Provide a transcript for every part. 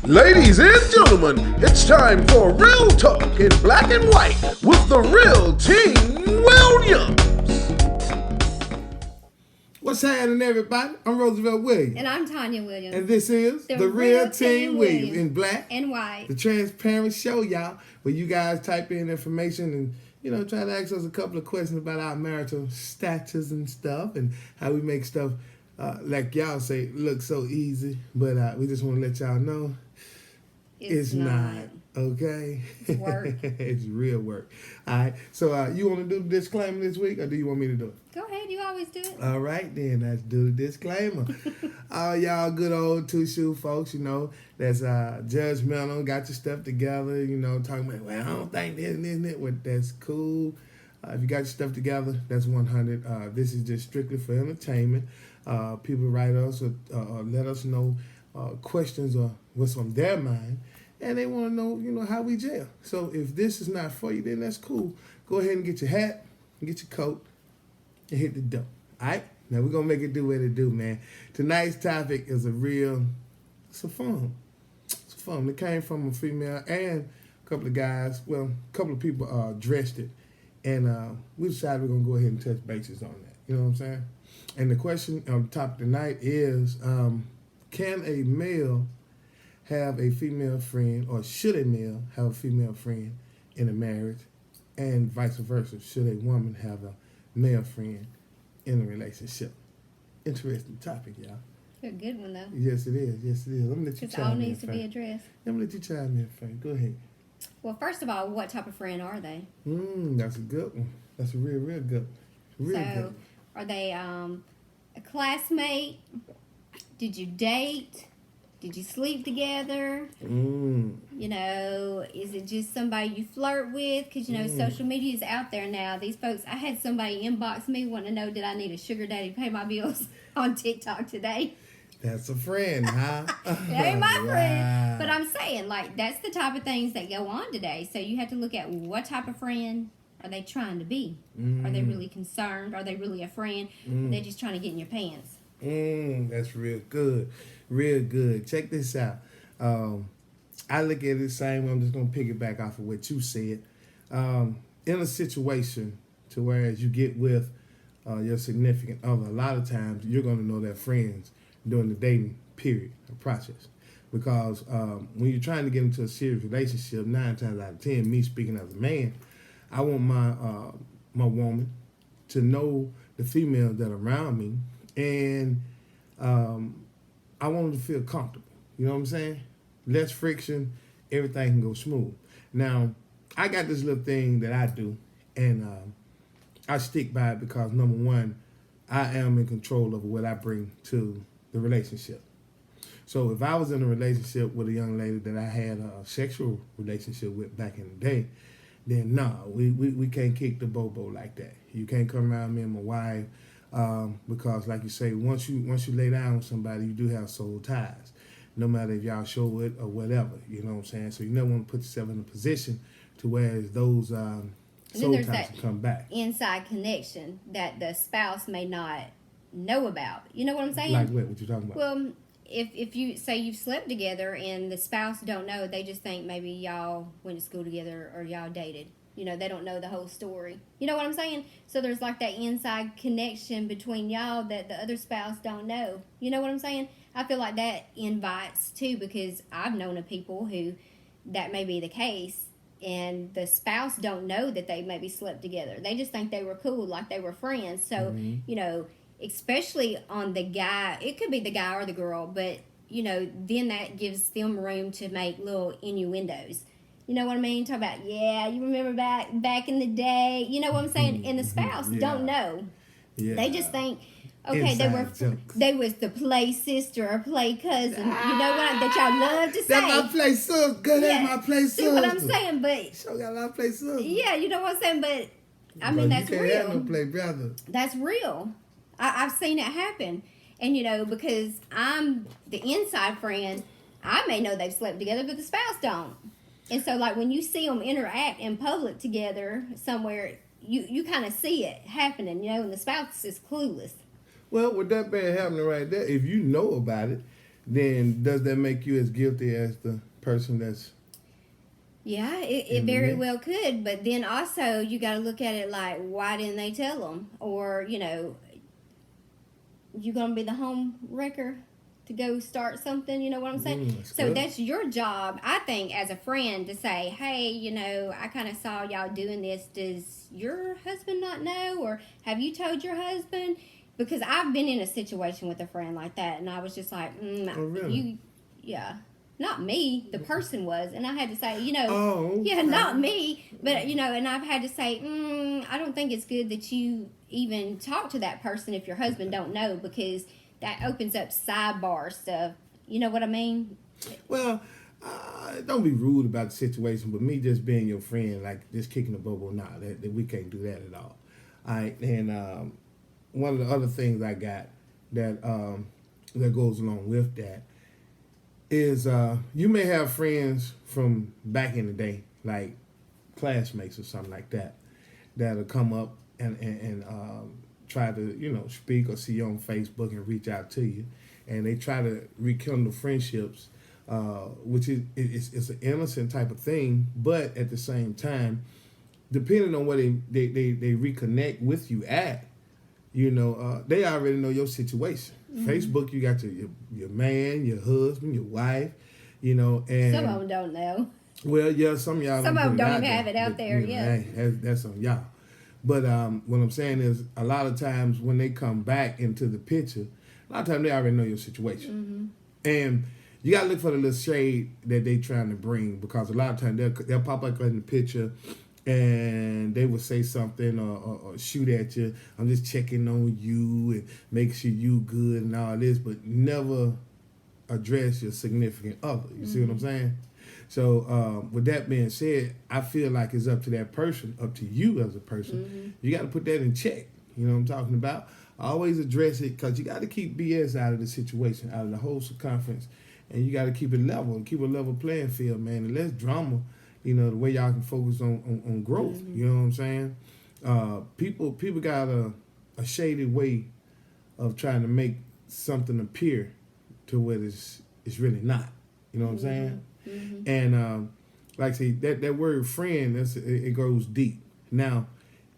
Ladies and gentlemen, it's time for Real Talk in Black and White with the real Team Williams. What's happening, everybody? I'm Roosevelt Williams. And I'm Tanya Williams. And this is the Real Team Williams in black and white. The transparent show, y'all, where you guys type in information and, try to ask us a couple of questions about our marital status and stuff and how we make stuff, like y'all say, look so easy. But we just want to let y'all know it's not. Okay? It's work. It's real work. All right. So you want to do the disclaimer this week, or do you want me to do it? Go ahead. You always do it. All right, then. Let's do the disclaimer. All y'all good old two-shoe folks, that's judgmental, got your stuff together, talking about, well, I don't think this and this and that. Well, that's cool. If you got your stuff together, that's 100. This is just strictly for entertainment. People write us or let us know questions or what's on their mind. And they want to know, how we jail. So if this is not for you, then that's cool. Go ahead and get your hat, and get your coat, and hit the dough. All right? Now we're going to make it do what it do, man. Tonight's topic is it's a fun. It came from a female and a couple of guys. Well, a couple of people addressed it. And we decided we're going to go ahead and touch bases on that. You know what I'm saying? And the question on the topic tonight is, can a male have a female friend, or should a male have a female friend in a marriage, and vice versa? Should a woman have a male friend in a relationship? Interesting topic, y'all. You're a good one, though. Yes, it is. Yes, it is. Let me let you chime in. It all needs to be addressed. Let me let you chime in first. Go ahead. Well, first of all, what type of friend are they? That's a good one. That's a real good one. Real good one. Are they a classmate? Did you date? Did you sleep together? Is it just somebody you flirt with? Because, social media is out there now. These folks, I had somebody inbox me wanting to know, did I need a sugar daddy to pay my bills on TikTok today? That's a friend, huh? It ain't my friend. But I'm saying, that's the type of things that go on today. So you have to look at what type of friend are they trying to be? Are they really concerned? Are they really a friend? Or are they just trying to get in your pants? That's real good. Real good. Check this out. I look at it the same way. I'm just going to piggyback off of what you said. In a situation to where as you get with your significant other, a lot of times you're going to know their friends during the dating period or process. Because when you're trying to get into a serious relationship, 9 times out of 10, me speaking as a man, I want my woman to know the females that are around me, and I want them to feel comfortable. You know what I'm saying? Less friction, everything can go smooth. Now, I got this little thing that I do, and I stick by it because, number one, I am in control of what I bring to the relationship. So if I was in a relationship with a young lady that I had a sexual relationship with back in the day, then we can't kick the bobo like that. You can't come around me and my wife because, like you say, once you lay down with somebody, you do have soul ties. No matter if y'all show it or whatever, you know what I'm saying? So you never want to put yourself in a position to where those soul ties can come back. Inside connection that the spouse may not know about. You know what I'm saying? Like what? What you talking about? Well, if you say you've slept together and the spouse don't know, they just think maybe y'all went to school together or y'all dated. They don't know the whole story. You know what I'm saying? So there's that inside connection between y'all that the other spouse don't know. You know what I'm saying? I feel like that invites too, because I've known of people who that may be the case and the spouse don't know that they maybe slept together. They just think they were cool, like they were friends. So, especially on the guy, it could be the guy or the girl, but, then that gives them room to make little innuendos. You know what I mean? Talk about, yeah, you remember back in the day. You know what I'm saying? And the spouse don't know. Yeah. They just think, okay, they was the play sister or play cousin. You know what? That y'all love to say. That's my play sister. Good, yeah. That's my play sister. See what I'm saying? But sure got a lot of play sister. Yeah, you know what I'm saying? But I mean, that's real. You can't have no play brother. That's real. I've seen it happen. And, because I'm the inside friend, I may know they've slept together, but the spouse don't. And so, when you see them interact in public together somewhere, you kind of see it happening, and the spouse is clueless. Well, with that being happening right there, if you know about it, then does that make you as guilty as the person that's Yeah, it in the very mix? well could, but then also you got to look at it like, why didn't they tell them? Or, you going to be the home wrecker to go start something, you know what I'm saying? So good. that's your job, I think, as a friend to say, hey, I kind of saw y'all doing this. Does your husband not know? Or have you told your husband? Because I've been in a situation with a friend like that, and I was just like, Oh, really? yeah. Not me, the person was, and I had to say, Oh, yeah, okay. not me, but and I've had to say, I don't think it's good that you even talk to that person if your husband don't know, because that opens up sidebar stuff. You know what I mean? Well, don't be rude about the situation, but me just being your friend, like just kicking the bubble, nah, that we can't do that at all. All right, and one of the other things I got that goes along with that is you may have friends from back in the day, like classmates or something like that, that'll come up and try to speak or see you on Facebook and reach out to you, and they try to rekindle friendships, which is it's an innocent type of thing, but at the same time, depending on where they reconnect with you at, they already know your situation. Mm-hmm. Facebook, you got your man, your husband, your wife, and some of them don't know. Well, yeah, some of y'all some of them don't even there, have it out there. Yeah, hey, that's on y'all. But what I'm saying is, a lot of times when they come back into the picture, a lot of times they already know your situation, and you gotta look for the little shade that they trying to bring, because a lot of times they'll pop up in the picture, and they will say something or shoot at you. I'm just checking on you and make sure you good and all this, but never address your significant other. You see what I'm saying? So with that being said, I feel like it's up to that person, up to you as a person. You got to put that in check. You know what I'm talking about? Always address it, because you got to keep BS out of the situation, out of the whole circumference, and you got to keep it level, keep a level playing field, man, and less drama. The way y'all can focus on growth. You know what I'm saying? People got a shady way of trying to make something appear to what it's really not. You know what I'm saying? And like I say, that word friend, it goes deep. Now,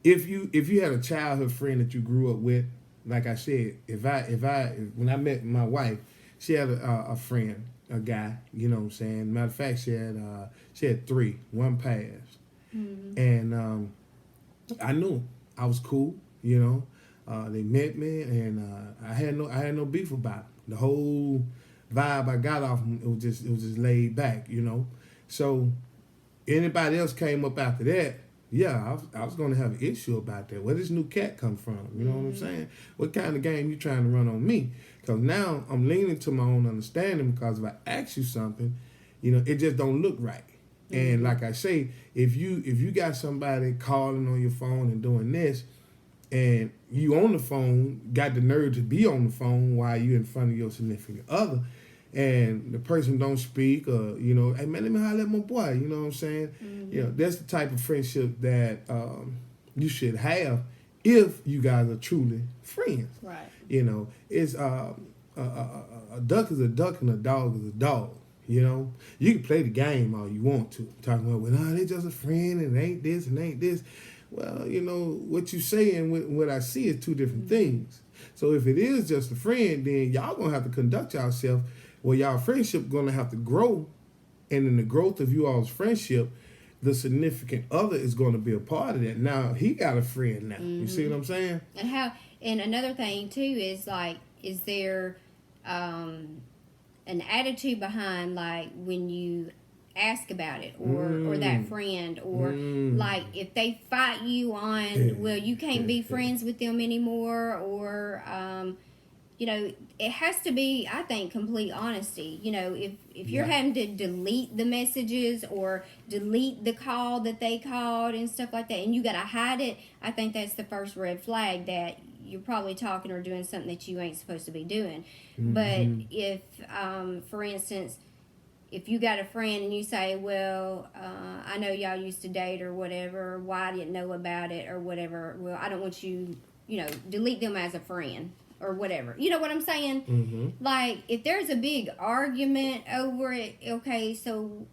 if you had a childhood friend that you grew up with, like I said, when I met my wife, she had a friend, a guy. You know what I'm saying? Matter of fact, she had 3. One passed, and I knew him. I was cool. They met me, and I had no beef about it. The whole vibe I got off them, it was just laid back. So anybody else came up after that, yeah, I was going to have an issue about that. Where does new cat come from? You know what I'm saying? What kind of game you trying to run on me? Because now I'm leaning to my own understanding, because if I ask you something, it just don't look right. And like I say, if you got somebody calling on your phone and doing this, and you on the phone, got the nerve to be on the phone while you in front of your significant other, and the person don't speak, or hey man, let me holler at my boy, you know what I'm saying? That's the type of friendship that you should have if you guys are truly friends. Right. It's a duck is a duck and a dog is a dog. You can play the game all you want to, talking about, well, they just a friend and it ain't this and ain't this. Well, what you say and what I see is two different things. So if it is just a friend, then y'all gonna have to conduct yourself. Well, y'all friendship gonna have to grow, and in the growth of you all's friendship, the significant other is gonna be a part of that. Now he got a friend now. You see what I'm saying? And another thing too is, like, is there an attitude behind, like, when you ask about it, or that friend, or like if they fight you on, well, you can't be friends with them anymore, or it has to be, I think, complete honesty. If you're having to delete the messages or delete the call that they called and stuff like that, and you gotta hide it, I think that's the first red flag that you're probably talking or doing something that you ain't supposed to be doing. But if for instance, if you got a friend and you say, well, I know y'all used to date or whatever, why I didn't know about it or whatever, well, I don't want you, delete them as a friend. or whatever. You know what I'm saying? Mm-hmm. Like, if there's a big argument over it, okay, so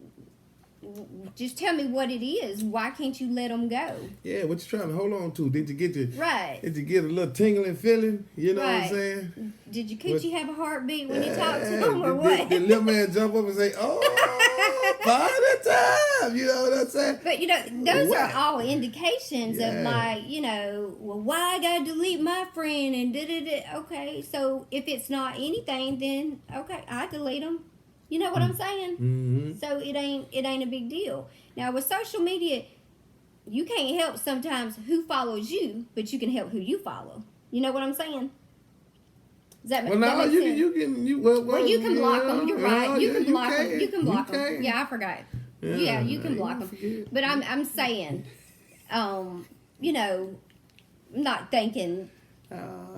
just tell me what it is. Why can't you let them go? Yeah, what you trying to hold on to? Did you get Right. Did you get a little tingling feeling? You know what I'm Right. saying? Did your coochie have a heartbeat when you talked to them, or what? Did little man jump up and say, "Oh, party time"? You know what I'm saying? But those What? are all indications of, Yeah. like, well, why I gotta delete my friend and da da da. Okay, so if it's not anything, then okay, I delete them. You know what I'm saying? Mm-hmm. So it ain't a big deal. Now with social media, you can't help sometimes who follows you, but you can help who you follow. You know what I'm saying? Does that, Well, that no, make you sense? you Can block them. You're right. You can block them. You can block them. can. Yeah, I forgot. Yeah, you can block them. forget. But I'm saying, I'm not thinking,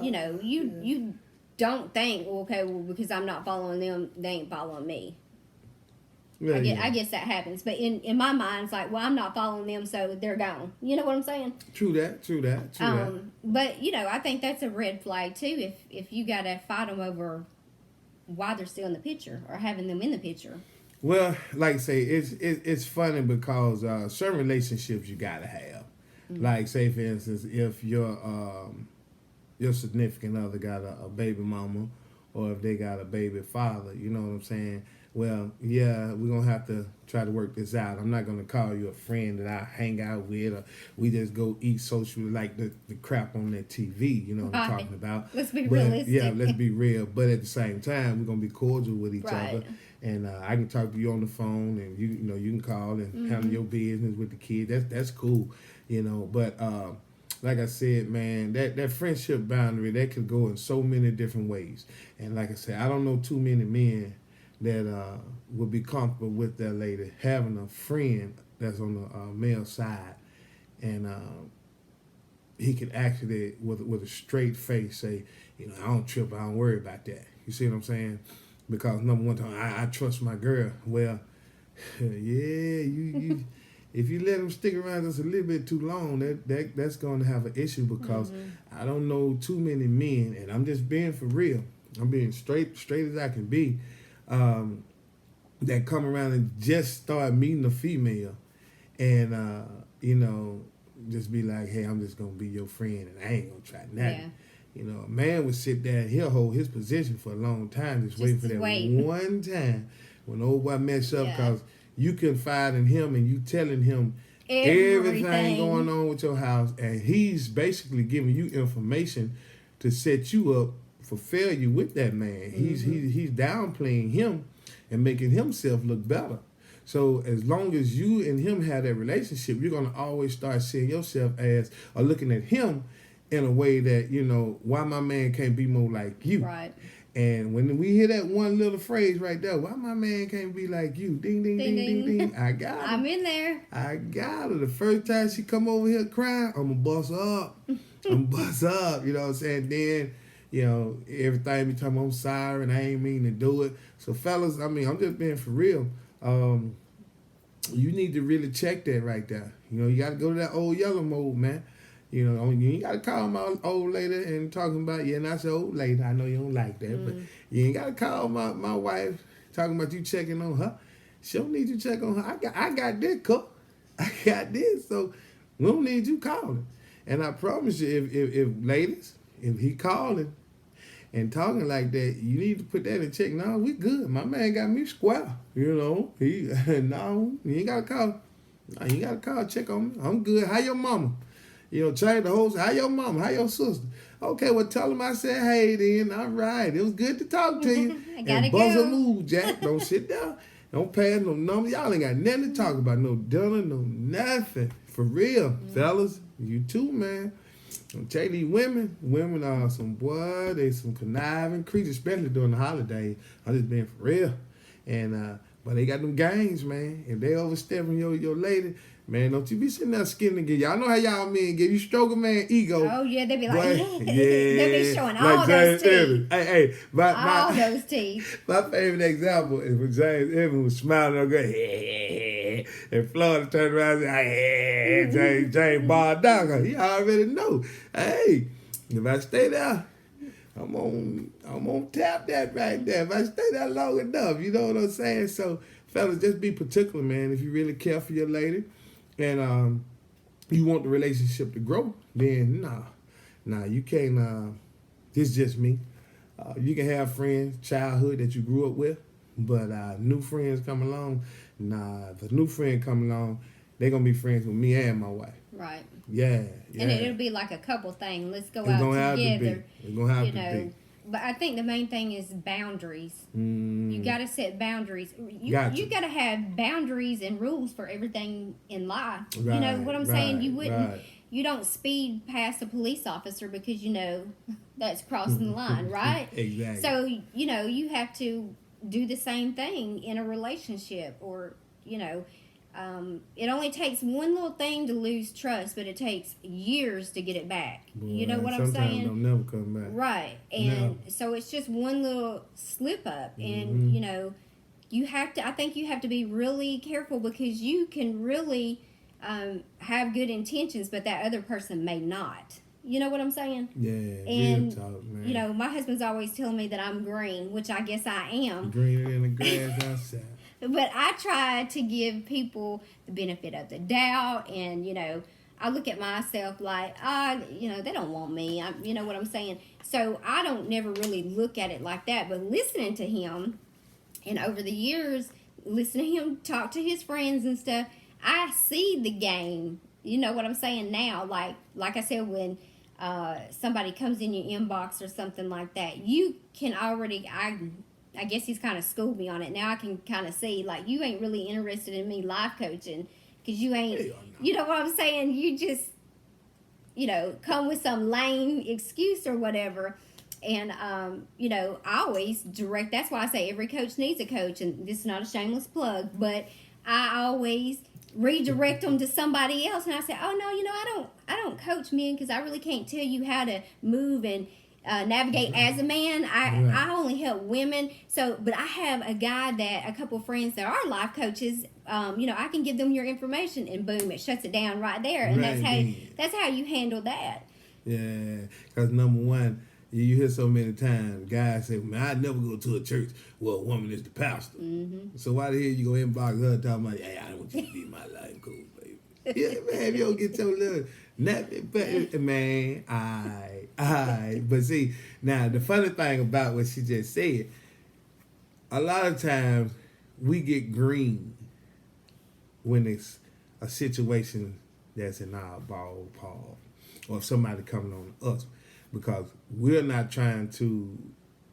you don't think, well, okay, well, because I'm not following them, they ain't following me. Yeah, I guess that happens. But in my mind, it's like, well, I'm not following them, so they're gone. You know what I'm saying? True that. But, I think that's a red flag, too, if you got to fight them over why they're still in the picture or having them in the picture. Well, like I say, it's funny because certain relationships you gotta have. Mm-hmm. Like, say for instance, if your significant other got a baby mama, or if they got a baby father, you know what I'm saying? Well, yeah, we're gonna have to try to work this out. I'm not gonna call you a friend that I hang out with, or we just go eat socially like the crap on that TV. You know what I'm talking about? Let's be realistic. Yeah, let's be real. But at the same time, we're gonna be cordial with each Right. other. And I can talk to you on the phone, and you can call and handle your business with the kids. That's cool, But like I said, man, that friendship boundary, that could go in so many different ways. And like I said, I don't know too many men that would be comfortable with that lady having a friend that's on the male side, and he could actually with a straight face say, I don't trip, I don't worry about that. You see what I'm saying? Because number one, I trust my girl. Well, yeah, you if you let them stick around just a little bit too long, that's going to have an issue, because I don't know too many men, and I'm just being for real. I'm being straight as I can be. That come around and just start meeting a female, and just be like, hey, I'm just gonna be your friend, and I ain't gonna try nothing. Yeah. A man would sit there and he'll hold his position for a long time, just waiting for that one time when old boy mess up, because you confide in him and you telling him everything going on with your house, and he's basically giving you information to set you up for failure with that man. He's downplaying him and making himself look better. So as long as you and him have that relationship, you're gonna always start seeing yourself as, or looking at him in a way that, why my man can't be more like you. Right. And when we hear that one little phrase right there, why my man can't be like you? Ding, ding, ding, ding, ding, ding. I got her. I'm in there. I got her. The first time she come over here crying, I'm going to bust her up. I'm bust up, you know what I'm saying? Then, everything be talking about, I'm sorry and I ain't mean to do it. So fellas, I'm just being for real. You need to really check that right there. You got to go to that old yellow mode, man. You ain't got to call my old lady and talking about, and I said old lady, I know you don't like that, but you ain't got to call my wife talking about you checking on her. She don't need you check on her. I got this, cook. I got this, so we don't need you calling. And I promise you, if ladies, if he calling and talking like that, you need to put that in check. No, we good. My man got me square. He no, you ain't got to call. No, you ain't got to call, check on me. I'm good. How your mama? Change the whole, how your mama, how your sister? Okay, well, tell him I said, hey, then, all right. It was good to talk to you. I gotta and buzz go. a move, Jack. Don't sit down. Don't pass no number. Y'all ain't got nothing to talk about. No dinner, no nothing. For real, fellas. You too, man. I'm telling you, women are they some conniving creatures, especially during the holidays. I'm just being for real. And, but they got them gangs, man. If they overstepping your lady, man, don't you be sitting there skinning again. Y'all know how y'all men get. You stroke a man ego. Oh, yeah, they be like, yeah. They be showing like all James those teeth. Evans. Hey, all those teeth. My favorite example is when James Evans was smiling and going, hey, and Florida turned around and said, hey, James barred down. He already know. Hey, if I stay there, I'm on tap that right there. If I stay that long enough, you know what I'm saying? So, fellas, just be particular, man. If you really care for your lady, and you want the relationship to grow, then nah, you can't. This just me. You can have friends, childhood that you grew up with, but new friends come along. Nah, if a new friend come along, they're gonna be friends with me and my wife. Right. Yeah. And it'll be like a couple thing. Let's go It's out gonna have together. to be. It's gonna have to be. But I think the main thing is boundaries. You got to set boundaries. You got to have boundaries and rules for everything in life. Right, you know what I'm saying? You wouldn't. Right. You don't speed past a police officer because you know that's crossing the line, right? Exactly. So you have to do the same thing in a relationship, or it only takes one little thing to lose trust, but it takes years to get it back. Boy, you know what I'm saying? Sometimes they'll never come back. Right. And so it's just one little slip up. And, you have to, I think you have to be really careful, because you can really have good intentions, but that other person may not. You know what I'm saying? Yeah, and, real talk, man. My husband's always telling me that I'm green, which I guess I am. Greener than the grass outside. But I try to give people the benefit of the doubt, and, I look at myself like, they don't want me. You know what I'm saying? So I don't never really look at it like that. But listening to him, and over the years, listening to him talk to his friends and stuff, I see the game. You know what I'm saying now? Like I said, when somebody comes in your inbox or something like that, you can already, I guess he's kind of schooled me on it. Now I can kind of see, like, you ain't really interested in me life coaching, because you ain't, you know what I'm saying? You just, come with some lame excuse or whatever. And, I always direct, that's why I say every coach needs a coach, and this is not a shameless plug, but I always redirect them to somebody else. And I say, oh, no, I don't coach men, because I really can't tell you how to move and navigate as a man. I only help women. So, but I have a couple friends that are life coaches. I can give them your information, and boom, it shuts it down right there. And that's how you handle that. Yeah, because number one, you hear so many times guys say, man, I'd never go to a church where a woman is the pastor. Mm-hmm. So why the hell you go inbox her talking about, hey, I don't want you to be my life coach, baby. Yeah, man, if you don't get your little nappy, man, I. But see, now the funny thing about what she just said, a lot of times we get green when it's a situation that's in our ballpark, or somebody coming on us, because we're not trying to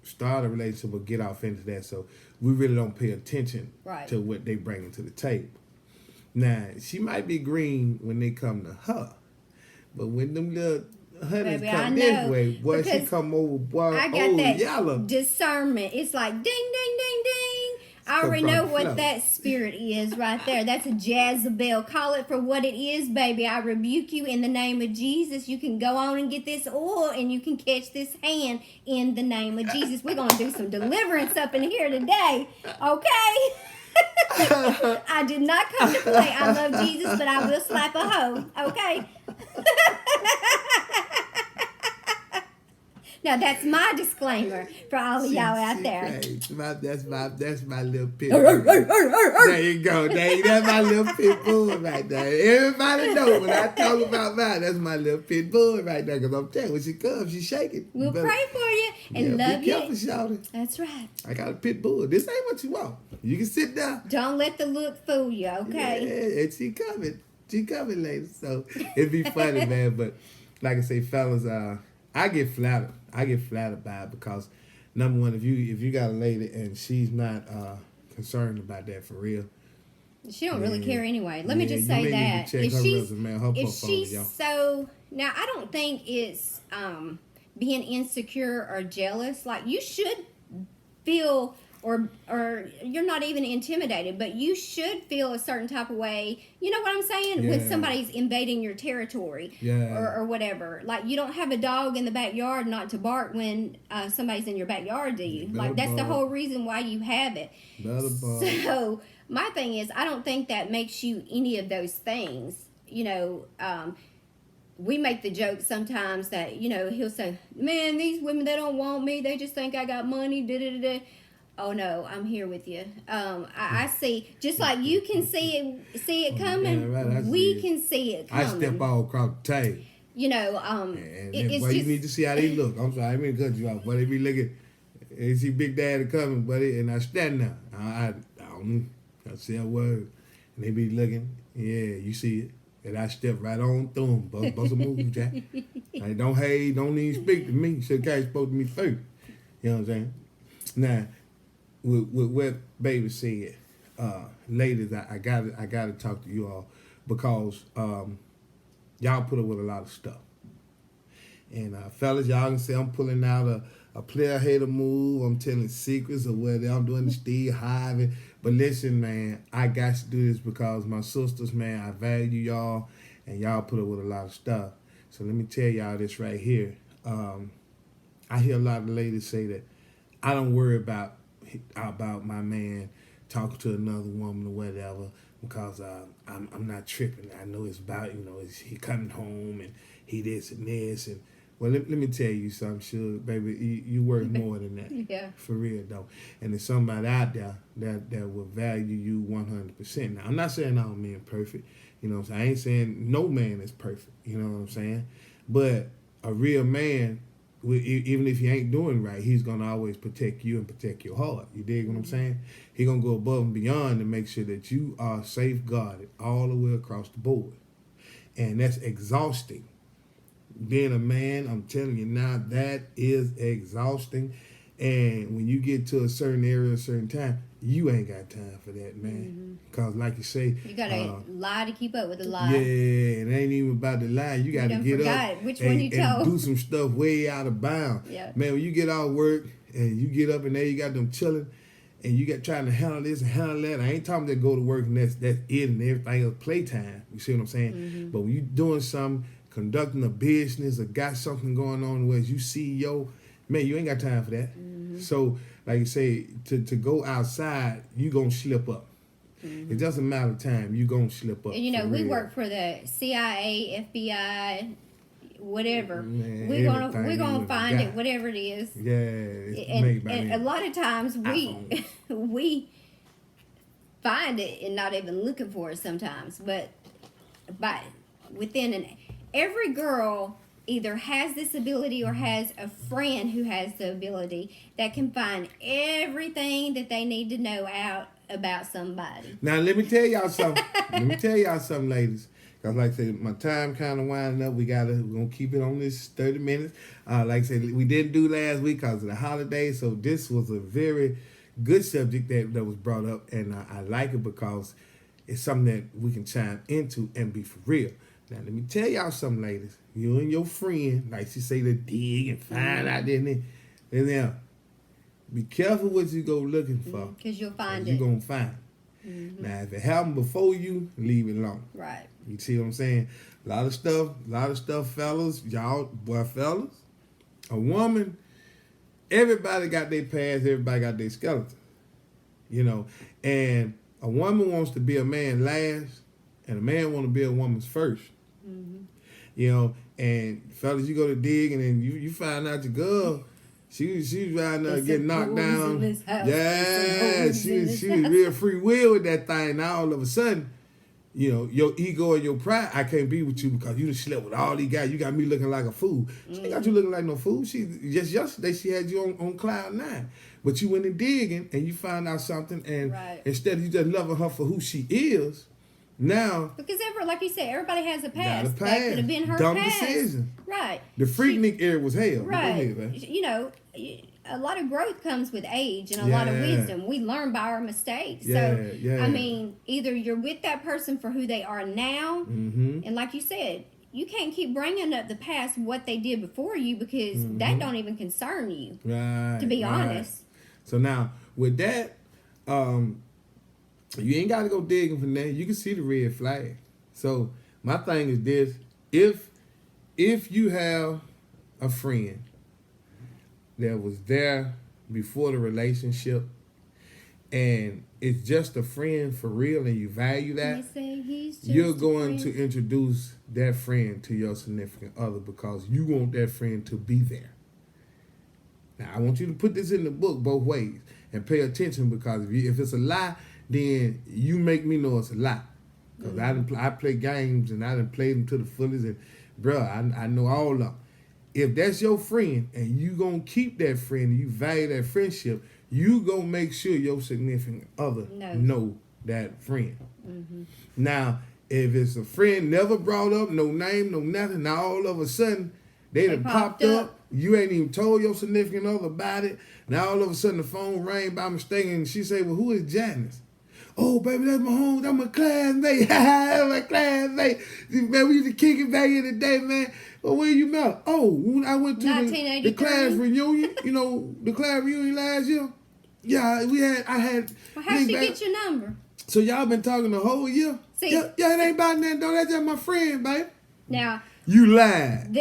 start a relationship or get off into that, so we really don't pay attention to what they bring to the table. Now, she might be green when they come to her, but when them little honeys come this way, boy, she come over, boy, I got that yellow discernment. It's like ding, ding, ding, ding. I already know what that spirit is right there. That's a Jezebel. Call it for what it is, baby. I rebuke you in the name of Jesus. You can go on and get this oil, and you can catch this hand in the name of Jesus. We're going to do some deliverance up in here today, okay? I did not come to play. I love Jesus, but I will slap a hoe, okay? Now that's my disclaimer for all of y'all out there. That's my little pit bull. There you go. That's my little pit bull right there. Everybody know when I talk about mine, that's my little pit bull right there. Because I'm telling you, when she comes, she's shaking. We'll pray for you and love be careful, shawty. That's right. I got a pit bull. This ain't what you want. You can sit down. Don't let the look fool you, okay? Yeah, and she coming. She coming later. So it'd be funny, man. But like I say, fellas, I get flattered. I get flattered by it, because number one, if you got a lady and she's not concerned about that for real, she don't really care anyway. Let me just say that if she's so, now I don't think it's being insecure or jealous. Like, you should feel, or you're not even intimidated, but you should feel a certain type of way. You know what I'm saying? When somebody's invading your territory, or whatever. Like, you don't have a dog in the backyard not to bark when somebody's in your backyard, do you? Like, that's the whole reason why you have it. So my thing is, I don't think that makes you any of those things. we make the joke sometimes that, you know, he'll say, man, these women, they don't want me. They just think I got money. Da, da, da, da. Oh no, I'm here with you. I see, just like you can see it coming. Yeah, right, we can see it coming. I step all across the table. You know, it's boy, just, you need to see how they look. I'm sorry, I didn't mean to cut you off, but they be looking. They see Big Daddy coming, buddy, and I stand there. I don't say a word, and they be looking. Yeah, you see it, and I step right on through them. Bust a move, Jack. Like, don't even speak to me. Should guys spoke to me first. You know what I'm saying? Now, with what Baby said, ladies, I gotta talk to you all because y'all put up with a lot of stuff. And fellas, y'all can say I'm pulling out a player hater move. I'm telling secrets of whether I'm doing the Steve Harvey. But listen, man, I got to do this because my sisters, man, I value y'all, and y'all put up with a lot of stuff. So let me tell y'all this right here. I hear a lot of ladies say that I don't worry about my man talking to another woman or whatever because I'm not tripping. I know it's about, he coming home and he this and this. And well, let me tell you something, Suge, baby, you worth more than that. Yeah. For real, though. And there's somebody out there that will value you 100%. Now, I'm not saying all men perfect. You know what I'm saying? I ain't saying no man is perfect. You know what I'm saying? But a real man, even if he ain't doing right, he's going to always protect you and protect your heart. You dig what I'm saying? He's going to go above and beyond to make sure that you are safeguarded all the way across the board. And that's exhausting. Being a man, I'm telling you now, that is exhausting. And when you get to a certain area, a certain time, you ain't got time for that, man. Because like you say, you got to lie to keep up with the lie. Yeah, it ain't even about the lie. You got to get up which one you told. and do some stuff way out of bounds. Yeah. Man, when you get out of work and you get up and there you got them chilling and you got trying to handle this and handle that. I ain't talking to go to work and that's it and everything else playtime. You see what I'm saying? Mm-hmm. But when you doing something, conducting a business or got something going on where you CEO, man, you ain't got time for that. Mm-hmm. So, like you say, to go outside, you gonna slip up. Mm-hmm. It doesn't matter time, you gonna slip up. And we work for the CIA, FBI, whatever. Man, we're gonna find it, whatever it is. Yeah, it's and a lot of times we find it and not even looking for it sometimes. But every girl either has this ability or has a friend who has the ability that can find everything that they need to know out about somebody. Now, let me tell y'all something. Ladies. Because like I said, my time kind of winding up. We're going to keep it on this 30 minutes. Like I said, we didn't do last week because of the holiday. So this was a very good subject that was brought up. And I like it because it's something that we can chime into and be for real. Now, let me tell y'all something, ladies. You and your friend, like she say, to dig and find out there. And then, be careful what you go looking for. Because you'll find it. You're going to find it. Mm-hmm. Now, if it happened before you, leave it alone. Right. You see what I'm saying? A lot of stuff, fellas. Fellas. A woman, everybody got their past, everybody got their skeleton. And a woman wants to be a man last, and a man want to be a woman's first. Mm-hmm. And fellas, you go to dig, and then you find out your girl, she's riding up, getting knocked down. Yeah, she was real free will with that thing. Now all of a sudden, your ego and your pride, I can't be with you because you done slept with all these guys. You got me looking like a fool. She ain't got you looking like no fool. She just yesterday she had you on cloud 9. But you went in digging and you found out something, and instead of you just loving her for who she is, now because like you said, everybody has a past. That could have been her dumb past. Decision. Right. The Freaknik era was hell. Right. A lot of growth comes with age and a lot of wisdom. We learn by our mistakes. I mean, either you're with that person for who they are now, and like you said, you can't keep bringing up the past, what they did before you, because that don't even concern you. Right. To be honest. So now with that, you ain't got to go digging for that. You can see the red flag. So my thing is this: if you have a friend that was there before the relationship and it's just a friend for real and you value that, You say he's just you're a going friend. to introduce that friend to your significant other because you want that friend to be there. Now, I want you to put this in the book both ways and pay attention because if it's a lie, then you make me know it's a lie. Because I play games and I done played them to the fullest and, bruh, I know all of them. If that's your friend and you gonna keep that friend and you value that friendship, you gonna make sure your significant other know that friend. Now, if it's a friend never brought up, no name, no nothing, now all of a sudden they done popped up, you ain't even told your significant other about it, now all of a sudden the phone rang by mistake and she say, well, who is Janice? Oh, baby, that's my home. That's my classmate. That's my classmate. Man, we used to kick it back in the day, man. Well, where you met? Oh, when I went to the class reunion, the class reunion last year. Yeah, I had. Well, how'd she get your number? So y'all been talking the whole year? See, yeah, it ain't about that, though. That's just my friend, babe. Now. You lied.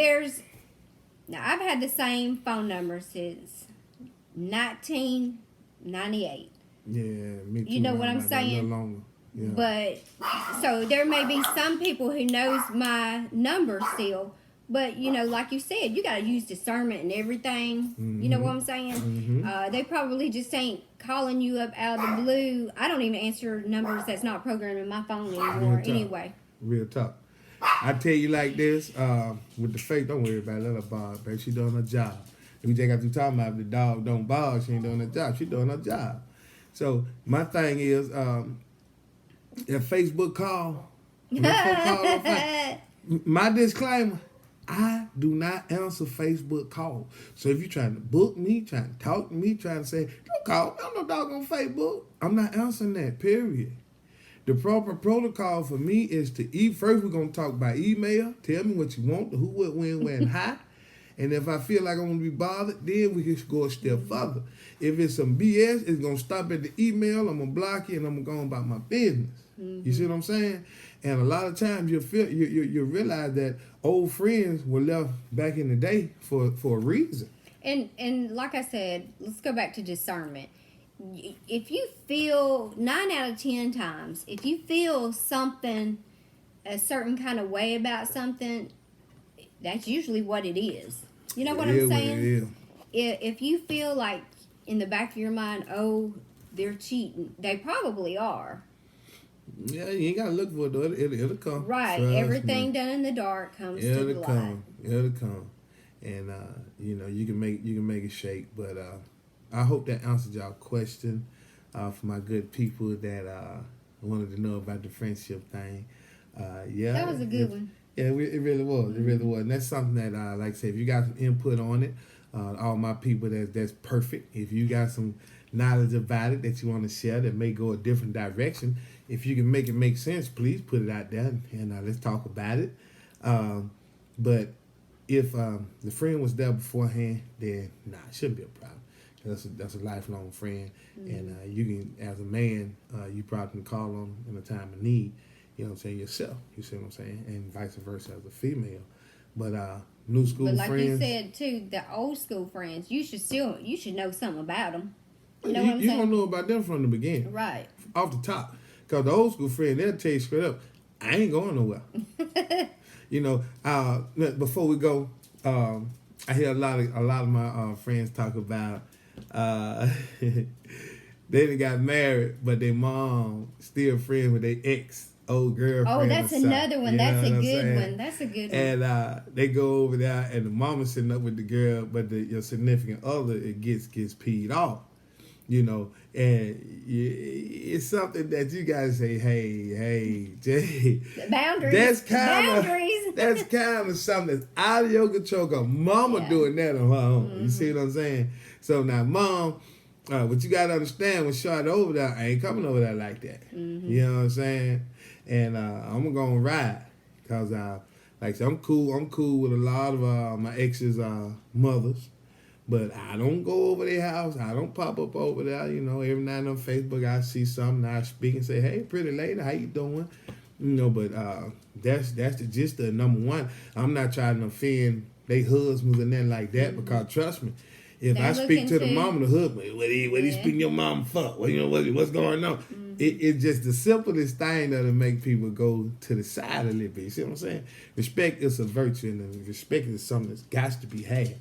Now, I've had the same phone number since 1998. Yeah, me too. You know what I'm saying? A little longer. Yeah. But so there may be some people who knows my number still, but like you said, you gotta use discernment and everything. You know what I'm saying? They probably just ain't calling you up out of the blue. I don't even answer numbers that's not programmed in my phone anymore. Anyway. Real talk. I tell you like this, with the fake, don't worry about it. Let her bark, baby. She doing her job. We just got to talking about if the dog don't bark, she ain't doing her job. She doing her job. So my thing is, if Facebook call, my disclaimer, I do not answer Facebook calls. So if you're trying to book me, trying to talk to me, trying to say, don't call me, I'm no dog on Facebook, I'm not answering that, period. The proper protocol for me is to first we're going to talk by email, tell me what you want, the who, what, when, where, and how. And if I feel like I want to be bothered, then we can go a step further. If it's some BS, it's going to stop at the email, I'm going to block you, and I'm going to go about my business. You see what I'm saying? And a lot of times you realize that old friends were left back in the day for a reason. And like I said, let's go back to discernment. If you feel 9 out of 10 times, if you feel something a certain kind of way about something, that's usually what it is. You know what I'm saying? If you feel like in the back of your mind, oh, they're cheating, they probably are. Yeah, you ain't gotta look for it though. It'll come. Right. Trust Everything me. done in the dark comes to the light. It'll come. And you can make it shake. But I hope that answered y'all question for my good people that wanted to know about the friendship thing. Yeah. That was a good one. Yeah, it really was. It really was. And that's something that, like I said, if you got some input on it, all my people, that's perfect. If you got some knowledge about it that you want to share that may go a different direction, if you can make it make sense, please put it out there and let's talk about it. But if the friend was there beforehand, then it shouldn't be a problem. That's a lifelong friend, and you can, as a man, you probably can call on in a time of need. You know what I'm saying, yourself. You see what I'm saying, and vice versa as a female. But new school friends. But like you said too, the old school friends, you should know something about them. You know what I'm saying? You don't know about them from the beginning, right? Off the top, because the old school friend, they'll tell you straight up, I ain't going nowhere. Before we go, I hear a lot of my friends talk about they done got married, but their mom still friends with their ex. Old girlfriend. Oh, that's another one. That's a good one. That's a good one. And they go over there, and the mama's sitting up with the girl, but your significant other gets peed off, and it's something that you guys say, hey, Jay. Boundaries. That's kind of something that's out of your control. Cause mama doing that on her own. You see what I'm saying? So now, mom. But you gotta understand, when Shawty over there, I ain't coming over there like that. You know what I'm saying? And I'm gonna ride, cause like I said, I'm cool with a lot of my ex's mothers, but I don't go over their house. I don't pop up over there. Every night on Facebook I see something, I speak and say, hey, pretty lady, how you doing? But that's the gist of number one. I'm not trying to offend their husbands and nothing like that, because trust me, If They're I speak to the looking mom in the hood, what he speaking your mom for? Well, what's going on? It's just the simplest thing that'll make people go to the side a little bit. You see what I'm saying? Respect is a virtue, and respect is something that's got to be had.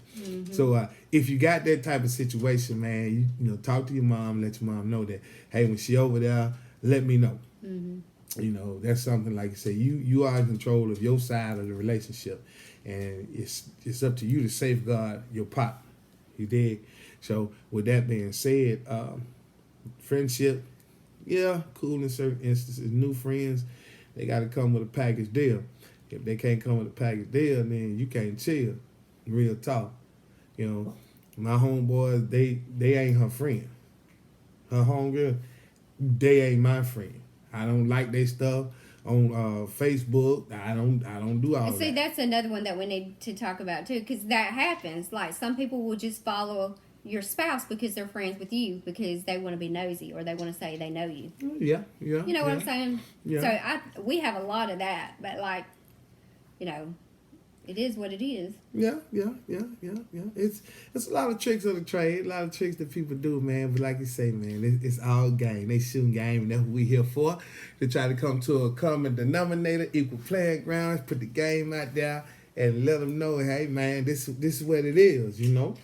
So if you got that type of situation, man, you know, talk to your mom, let your mom know that, hey, when she over there, let me know. You know, that's something like you say, you are in control of your side of the relationship, and it's up to you to safeguard your partner. You dig? So with that being said, friendship, yeah, cool in certain instances. New friends, they got to come with a package deal. If they can't come with a package deal, then you can't chill. Real talk. You know, my homeboys, they ain't her friend. Her homegirl, they ain't my friend. I don't like their stuff on Facebook. I don't do all that. See, that's another one that we need to talk about too, because that happens. Like, some people will just follow your spouse because they're friends with you because they want to be nosy or they want to say they know you. Yeah. You know what I'm saying? Yeah. So we have a lot of that, but like, you know, it is what it is. Yeah. It's a lot of tricks of the trade, a lot of tricks that people do, man. But like you say, man, it's all game. They shooting game, and that's what we here for. To try to come to a common denominator, equal playing grounds, put the game out there, and let them know, hey, man, this is what it is, you know,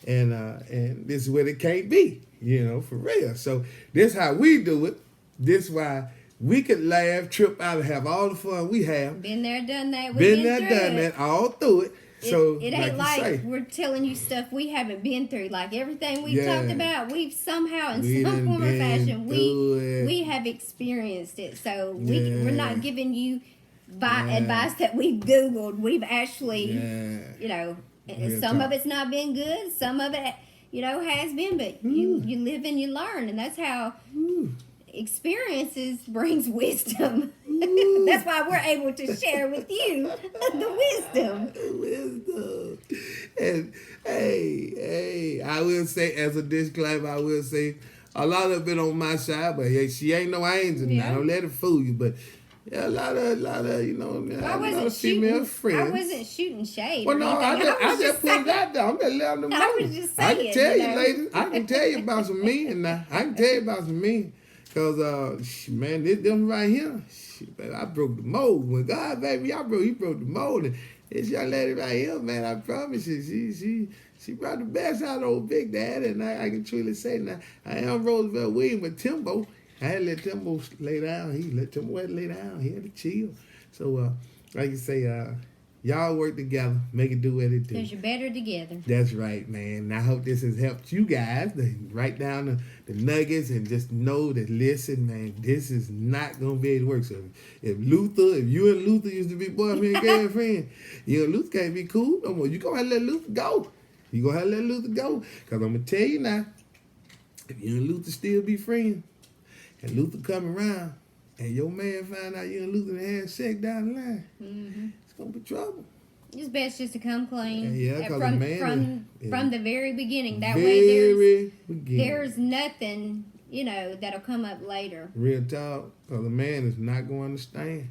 and this is what it can't be, you know, for real. So this how we do it. This why we could laugh, trip out, and have all the fun we have. Been there, done that. Been there, done that, all through it. So it ain't like we're telling you stuff we haven't been through. Like, everything we've talked about, we've somehow, in We some done form or been fashion, through it. we have experienced it. So we're not giving you advice that we've Googled. We've actually, you know, some of it's not been good. Some of it, you know, has been. But you live and you learn, and that's how experiences brings wisdom. That's why we're able to share with you the wisdom. And hey, I will say, as a disclaimer, I will say a lot of it on my side, but hey, she ain't no angel. I don't let it fool you, but yeah, a lot of you know, I wasn't female friends. I wasn't shooting shade. Well, no, I just put it out there. I'm just letting them know. I was just saying. I can tell you, ladies. I can tell you about some men now. I can tell you about some men. Because, man, them right here, baby, I broke the mold. When God made me, he broke the mold. And this young lady right here, man, I promise you, she brought the best out of old Big Daddy. And I can truly say now, I am Roosevelt Williams with Timbo. I had to let Timbo lay down. He let Timbo lay down. He had to chill. So, like you say, y'all work together, make it do what it do. Because you're better together. That's right, man. And I hope this has helped you guys to write down the nuggets and just know that, listen, man, this is not going to be able to work. So if you and Luther used to be boyfriend and girlfriend, you and Luther can't be cool no more. You're going to have to let Luther go. You're going to have to let Luther go. Because I'm going to tell you now, if you and Luther still be friends, and Luther come around, and your man find out you and Luther had sex down the line, it's going to be trouble. It's best just to come clean. Yeah, from the very beginning. That way there's nothing, you know, that'll come up later. Real talk, because a man is not going to understand.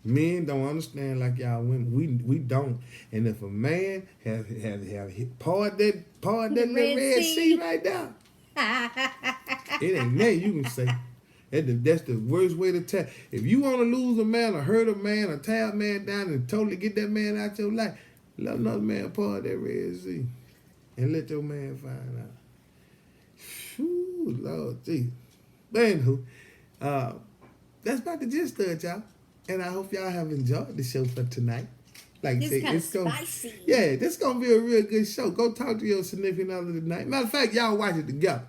Men don't understand like y'all women. We don't. And if a man have poured that little Red Sea right there, it ain't nothing you can say. That's the worst way to tell. If you want to lose a man or hurt a man or tear a man down and totally get that man out your life, let another man pour that Red Sea and let your man find out. Whew, Lord Jesus. But anywho, that's about the gist of it, y'all. And I hope y'all have enjoyed the show for tonight. Like It's kind of spicy. Yeah, this going to be a real good show. Go talk to your significant other tonight. Matter of fact, y'all watch it together.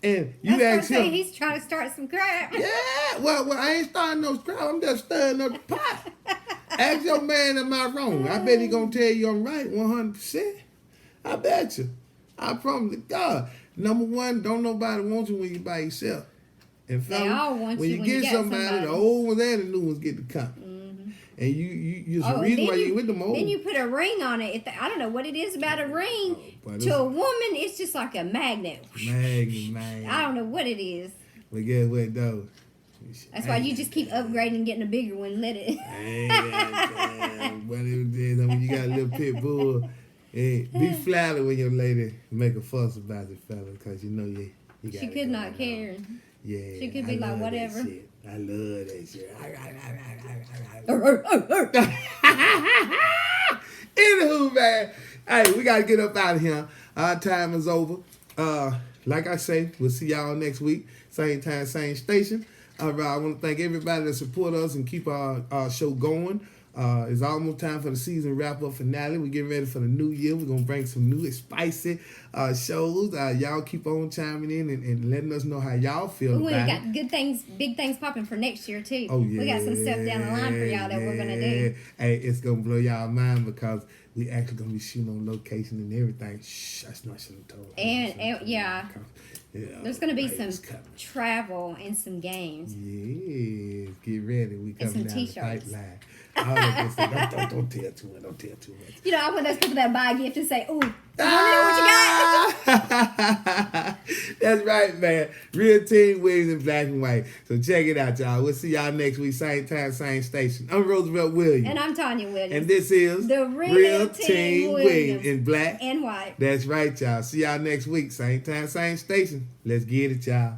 And you ask him. He's trying to start some crap. Yeah, well, I ain't starting no crap. I'm just stirring up the pot. Ask your man, am I wrong? I bet he gonna tell you I'm right, 100%. I bet you. I promise to God. Number one, don't nobody want you when you by yourself. And They all want when you you get somebody, the old ones and the new ones get to come. And you're the reason why you with them old. Then you put a ring on it. I don't know what it is about a ring. To a woman, it's just like a magnet. Magnet. I don't know what it is. But guess what, though? That's why you just keep upgrading and getting a bigger one. Let it. But when you got a little pit bull, Hey, be flattered when your lady make a fuss about it, fella, because you know you got. She could not care. Yeah, She could be like, whatever. I love that shit. Anywho, man, hey, we gotta get up out of here. Our time is over. Like I say, we'll see y'all next week. Same time, same station. I want to thank everybody that support us and keep our show going. It's almost time for the season wrap-up finale. We're getting ready for the new year. We're going to bring some new spicy shows. Y'all keep on chiming in and letting us know how y'all feel We about got good things, big things popping for next year, too. Oh, yeah. We got some stuff down the line for y'all that we're going to do. Hey, it's going to blow y'all mind because we actually going to be shooting on location and everything. Shh, I shouldn't have told her. And yeah. There's going to be some travel and some games. Yes, get ready. We coming down t-shirts. the pipeline. All that good stuff. Don't tell too much. Don't tell too much. You know, I want those people that buy a gift and say, "Ooh, I wonder what you got." That's right, man. Real Team Williams in black and white. So check it out, y'all. We'll see y'all next week, same time, same station. I'm Roosevelt Williams. And I'm Tanya Williams. And this is the Real Team Williams in black and white. That's right, y'all. See y'all next week, same time, same station. Let's get it, y'all.